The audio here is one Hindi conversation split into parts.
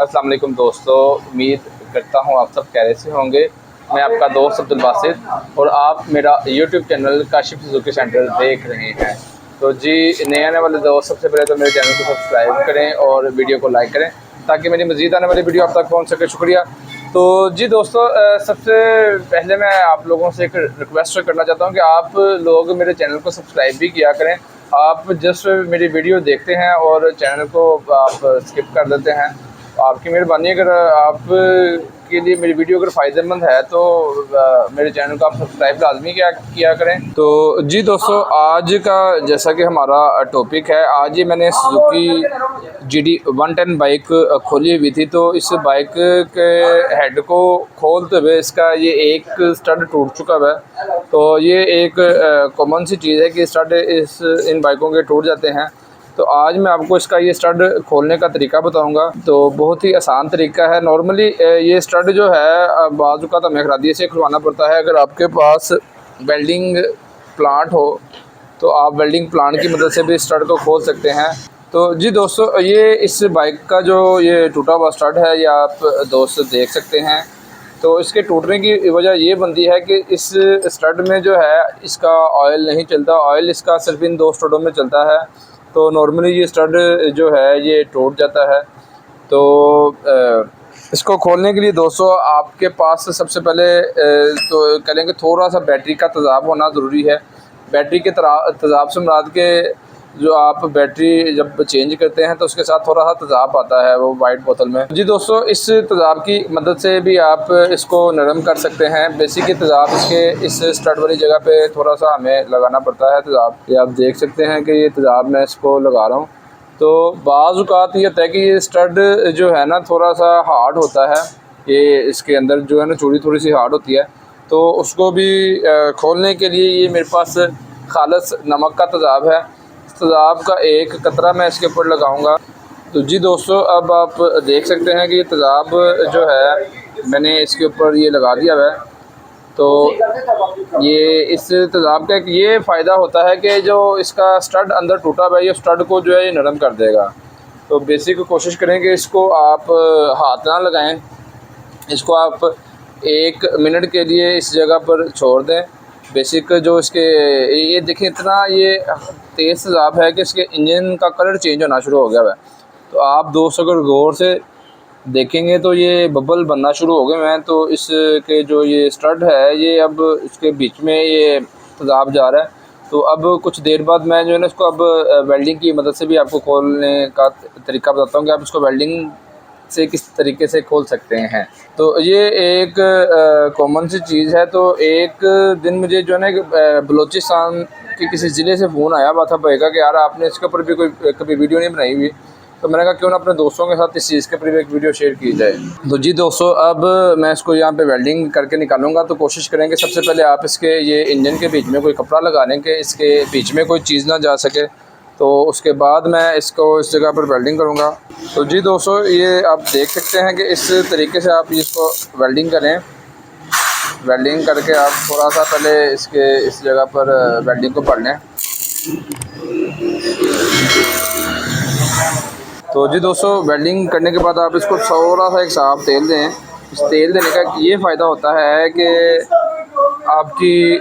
अस्सलाम वालेकुम दोस्तों, उम्मीद करता हूँ आप सब खैरियत से होंगे। मैं आपका दोस्त अब्दुल बासित और आप मेरा YouTube channel Kashif Suzuki centre देख रहे हैं। तो जी, नए आने वाले दोस्त सबसे पहले तो मेरे चैनल को सब्सक्राइब करें और वीडियो को लाइक करें ताकि मेरी मज़ीद आने वाली वीडियो आप तक पहुँच सके। शुक्रिया। तो जी दोस्तों, सबसे पहले मैं आप लोगों से एक रिक्वेस्ट करना चाहता हूँ कि आप लोग मेरे चैनल को सब्सक्राइब भी किया करें। आप जस्ट मेरी वीडियो देखते हैं और चैनल को आप स्किप कर देते हैं। आपकी मेहरबानी, अगर आप के लिए मेरी वीडियो अगर फ़ायदेमंद है तो मेरे चैनल को आप सब्सक्राइब लाजमी किया करें। तो जी दोस्तों, आज का जैसा कि हमारा टॉपिक है, आज ही मैंने सुजुकी GD 110 बाइक खोली हुई थी। तो इस बाइक के हेड को खोलते हुए इसका ये एक स्टड टूट चुका है। तो ये एक कॉमन सी चीज़ है कि स्टड इन बाइकों के टूट जाते हैं। तो आज मैं आपको इसका ये स्टड खोलने का तरीका बताऊंगा। तो बहुत ही आसान तरीका है। नॉर्मली ये स्टड जो है बाजू का तो हमें खरादिए से खुलवाना पड़ता है। अगर आपके पास वेल्डिंग प्लांट हो तो आप वेल्डिंग प्लांट की मदद से भी स्टड को खोल सकते हैं। तो जी दोस्तों, ये इस बाइक का जो ये टूटा हुआ स्टड है ये आप दोस्त देख सकते हैं। तो इसके टूटने की वजह ये बनती है कि इस स्टड में जो है इसका ऑयल नहीं चलता। ऑयल इसका सिर्फ इन दो स्टडों में चलता है। तो नॉर्मली ये स्टड जो है ये टूट जाता है। तो इसको खोलने के लिए दोस्तों आपके पास सबसे पहले तो करेंगे थोड़ा सा बैटरी का तेज़ाब होना ज़रूरी है। बैटरी के तेज़ाब से मुराद के जो आप बैटरी जब चेंज करते हैं तो उसके साथ थोड़ा सा तेज़ाब आता है वो वाइट बोतल में। जी दोस्तों, इस तेज़ाब की मदद से भी आप इसको नरम कर सकते हैं। बेसिक तेज़ाब इसके इस स्टड वाली जगह पे थोड़ा सा हमें लगाना पड़ता है तेज़ाब। ये आप देख सकते हैं कि ये तेज़ाब मैं इसको लगा रहा हूँ। तो बाज़ औक़ात ये होता है कि ये स्टड जो है ना थोड़ा सा हार्ड होता है। ये इसके अंदर जो है ना चूड़ी थोड़ी सी हार्ड होती है। तो उसको भी खोलने के लिए ये मेरे पास खालिस नमक का तेज़ाब है। तेज़ाब का एक कतरा मैं इसके ऊपर लगाऊंगा। तो जी दोस्तों, अब आप देख सकते हैं कि ये तेज़ाब जो है मैंने इसके ऊपर ये लगा दिया है। तो ये इस तेज़ाब का एक ये फ़ायदा होता है कि जो इसका स्टड अंदर टूटा हुआ है ये स्टड को जो है ये नरम कर देगा। तो बेसिक कोशिश करें कि इसको आप हाथ ना लगाएं। इसको आप 1 मिनट के लिए इस जगह पर छोड़ दें। बेसिक जो इसके ये देखें, इतना ये तेज़ तेज़ाब है कि इसके इंजन का कलर चेंज होना शुरू हो गया है। तो आप दोस्तों अगर गौर से देखेंगे तो ये बबल बनना शुरू हो गए हैं। तो इसके जो ये स्टड है ये अब इसके बीच में ये तेज़ाब जा रहा है। तो अब कुछ देर बाद मैं जो है ना इसको अब वेल्डिंग की मदद से भी आपको खोलने का तरीका बताता हूँ कि आप इसको वेल्डिंग से किस तरीके से खोल सकते हैं। तो ये एक कॉमन सी चीज़ है। तो एक दिन मुझे जो है ना बलूचिस्तान के किसी ज़िले से फ़ोन आया हुआ था भाई का कि यार आपने इसके ऊपर भी कोई कभी वीडियो नहीं बनाई हुई। तो मैंने कहा क्यों ना अपने दोस्तों के साथ इस चीज़ के ऊपर एक वीडियो शेयर की जाए। तो जी दोस्तों, अब मैं इसको यहाँ पे वेल्डिंग करके निकालूंगा। तो कोशिश करेंगे सबसे पहले आप इसके ये इंजन के बीच में कोई कपड़ा लगा लें कि इसके बीच में कोई चीज़ ना जा सके। तो उसके बाद मैं इसको इस जगह पर वेल्डिंग करूँगा। तो जी दोस्तों, ये आप देख सकते हैं कि इस तरीके से आप इसको वेल्डिंग करें। वेल्डिंग करके आप थोड़ा सा पहले इसके इस जगह पर वेल्डिंग को पढ़ लें। तो जी दोस्तों, वेल्डिंग करने के बाद आप इसको थोड़ा सा एक साफ तेल दें। इस तेल देने का ये फ़ायदा होता है कि आपकी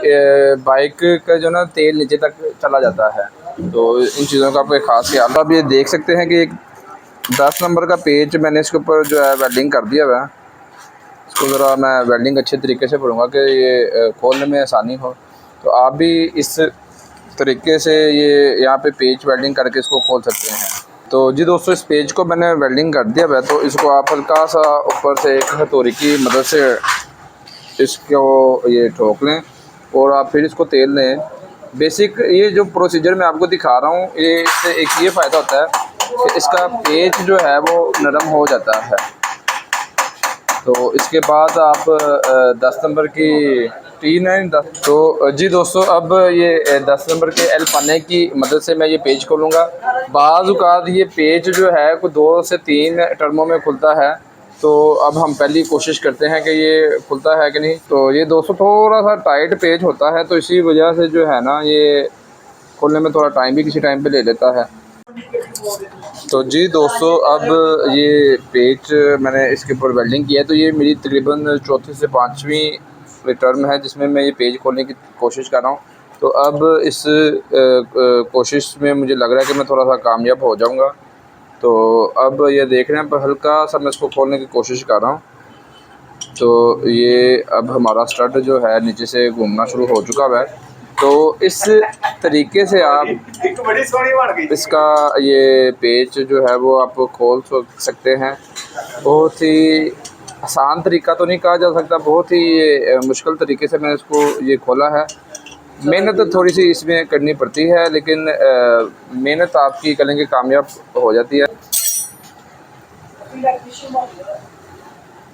बाइक का जो ना तेल नीचे तक चला जाता है। तो इन चीज़ों का आपको एक ख़ास ख्याल। आप ये देख सकते हैं कि एक 10 नंबर का पेज मैंने इसके ऊपर जो है वेल्डिंग कर दिया हुआ है। इसको ज़रा मैं वेल्डिंग अच्छे तरीके से करूँगा कि ये खोलने में आसानी हो। तो आप भी इस तरीके से ये यहाँ पे पेज वेल्डिंग करके इसको खोल सकते हैं। तो जी दोस्तों, इस पेज को मैंने वेल्डिंग कर दिया है। तो इसको आप हल्का सा ऊपर से एक हथौड़ी की मदद से इसको ये ठोक लें और आप फिर इसको तेल लें। बेसिक ये जो प्रोसीजर मैं आपको दिखा रहा हूँ ये इससे एक ये फ़ायदा होता है कि इसका पेज जो है वो नरम हो जाता है। तो इसके बाद आप 10 नंबर की T9 तो जी दोस्तों, अब ये 10 नंबर के एल पाने की मदद से मैं ये पेज खोलूँगा। बाज़ औक़ात ये पेज जो है कोई 2 से 3 टर्मों में खुलता है। तो अब हम पहली कोशिश करते हैं कि ये खुलता है कि नहीं। तो ये दोस्तों थोड़ा सा टाइट पेज होता है तो इसी वजह से जो है ना ये खोलने में थोड़ा टाइम भी किसी टाइम पे ले लेता है। तो जी दोस्तों, अब ये पेज मैंने इसके ऊपर वेल्डिंग किया है, तो ये मेरी तकरीबन चौथी से पाँचवीं टर्म है जिसमें मैं ये पेज खोलने की कोशिश कर रहा हूँ। तो अब इस कोशिश में मुझे लग रहा है कि मैं थोड़ा सा कामयाब हो जाऊँगा। तो अब ये देख रहे हैं, पर हल्का सा मैं इसको खोलने की कोशिश कर रहा हूँ। तो ये अब हमारा स्टड जो है नीचे से घूमना शुरू हो चुका है। तो इस तरीके से आप इसका ये पेज जो है वो आप खोल सकते हैं। बहुत ही आसान तरीका तो नहीं कहा जा सकता, बहुत ही मुश्किल तरीके से मैंने इसको ये खोला है। मेहनत तो थोड़ी सी इसमें करनी पड़ती है, लेकिन मेहनत आपकी करेंगे कामयाब हो जाती है।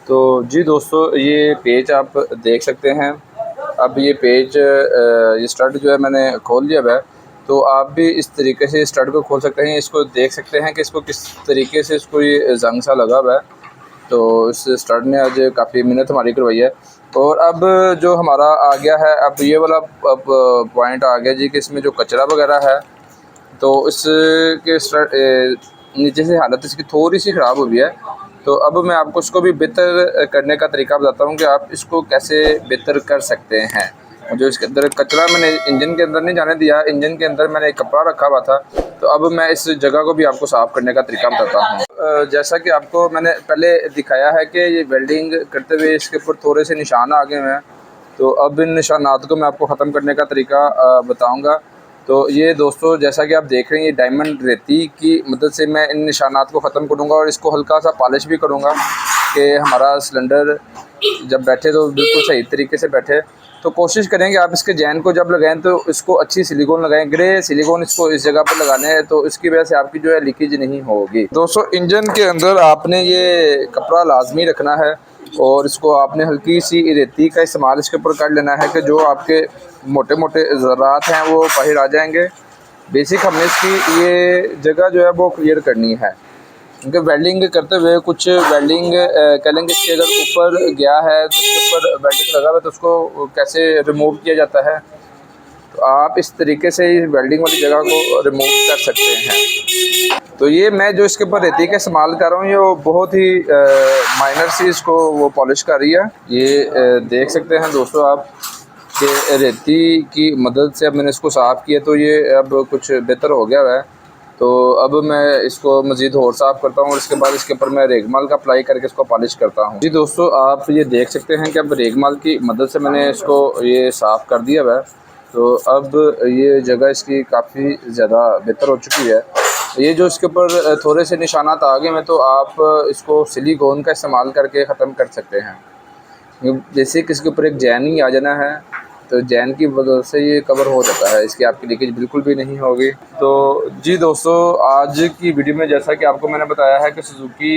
तो जी दोस्तों, ये पेज आप देख सकते हैं। अब ये पेज ये स्टड जो है मैंने खोल लिया है। तो आप भी इस तरीके से स्टड को खोल सकते हैं। इसको देख सकते हैं कि इसको किस तरीके से इसको ये जंग सा लगा हुआ है। तो इस स्टड ने आज काफ़ी मेहनत हमारी करवाई है। और अब जो हमारा आ गया है, अब ये वाला अब पॉइंट आ गया जी कि इसमें जो कचरा वगैरह है, तो इसके नीचे से हालत इसकी थोड़ी सी ख़राब हो गई है। तो अब मैं आपको इसको भी बेहतर करने का तरीका बताता हूँ कि आप इसको कैसे बेहतर कर सकते हैं। जो इसके अंदर कचरा मैंने इंजन के अंदर नहीं जाने दिया, इंजन के अंदर मैंने एक कपड़ा रखा हुआ था। तो अब मैं इस जगह को भी आपको साफ़ करने का तरीका बताता हूँ। जैसा कि आपको मैंने पहले दिखाया है कि ये वेल्डिंग करते हुए इसके ऊपर थोड़े से निशान आ गए हैं। तो अब इन निशानात को मैं आपको ख़त्म करने का तरीका बताऊँगा। तो ये दोस्तों, जैसा कि आप देख रहे हैं, ये डायमंड रेती की मदद से मैं इन निशानात को ख़त्म करूँगा और इसको हल्का सा पॉलिश भी करूँगा कि हमारा सिलेंडर जब बैठे तो बिल्कुल सही तरीके से बैठे। तो कोशिश करेंगे आप इसके जैन को जब लगाएं तो इसको अच्छी सिलिकॉन लगाएं, ग्रे सिलिकॉन इसको इस जगह पर लगाने हैं, तो इसकी वजह से आपकी जो है लीकेज नहीं होगी। दोस्तों, इंजन के अंदर आपने ये कपड़ा लाजमी रखना है और इसको आपने हल्की सी रेती का इस्तेमाल इसके ऊपर कर लेना है कि जो आपके मोटे मोटे ज़रात हैं वो बाहर आ जाएंगे। बेसिक हमने इसकी ये जगह जो है वो क्लियर करनी है, क्योंकि वेल्डिंग करते हुए कुछ वेल्डिंग कह लेंगे कि अगर ऊपर गया है तो उसके ऊपर वेल्डिंग लगा हुआ है तो उसको कैसे रिमूव किया जाता है। तो आप इस तरीके से इस वेल्डिंग वाली जगह को रिमूव कर सकते हैं। तो ये मैं जो इसके ऊपर रेती का इस्तेमाल कर रहा हूँ, ये बहुत ही माइनर सी इसको वो पॉलिश कर रही है। ये देख सकते हैं दोस्तों आप कि रेती की मदद से अब मैंने इसको साफ़ किया, तो ये अब कुछ बेहतर हो गया है। तो अब मैं इसको मज़ीद और साफ़ करता हूँ और इसके बाद इसके ऊपर मैं रेगमाल का अप्लाई करके इसको पॉलिश करता हूँ। जी दोस्तों, आप ये देख सकते हैं कि अब रेगमाल की मदद से मैंने इसको ये साफ़ कर दिया है। तो अब ये जगह इसकी काफ़ी ज़्यादा बेहतर हो चुकी है। ये जो इसके ऊपर थोड़े से निशानात आ गए हैं, तो आप इसको सिलिकॉन का इस्तेमाल करके ख़त्म कर सकते हैं। जैसे कि इसके ऊपर एक जैन ही आ जाना है, तो जैन की वजह से ये कवर हो जाता है, इसकी आपकी लीकेज बिल्कुल भी नहीं होगी। तो जी दोस्तों, आज की वीडियो में जैसा कि आपको मैंने बताया है कि सुजुकी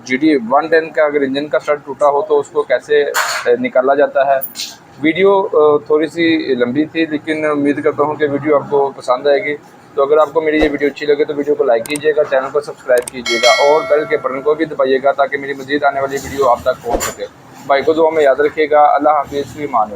GD 110 का अगर इंजन का स्टड टूटा हो तो उसको कैसे निकाला जाता है। वीडियो थोड़ी सी लंबी थी, लेकिन उम्मीद करता हूँ कि वीडियो आपको पसंद आएगी। तो अगर आपको मेरी ये वीडियो अच्छी लगे तो वीडियो को लाइक कीजिएगा, चैनल को सब्सक्राइब कीजिएगा और बेल के बटन को भी दबाइएगा ताकि मेरी मज़ीद आने वाली वीडियो आप तक पहुँच सके। भाई को दुआ में याद रखिएगा। अल्लाह हाफिज़। फ़ी अमान अल्लाह।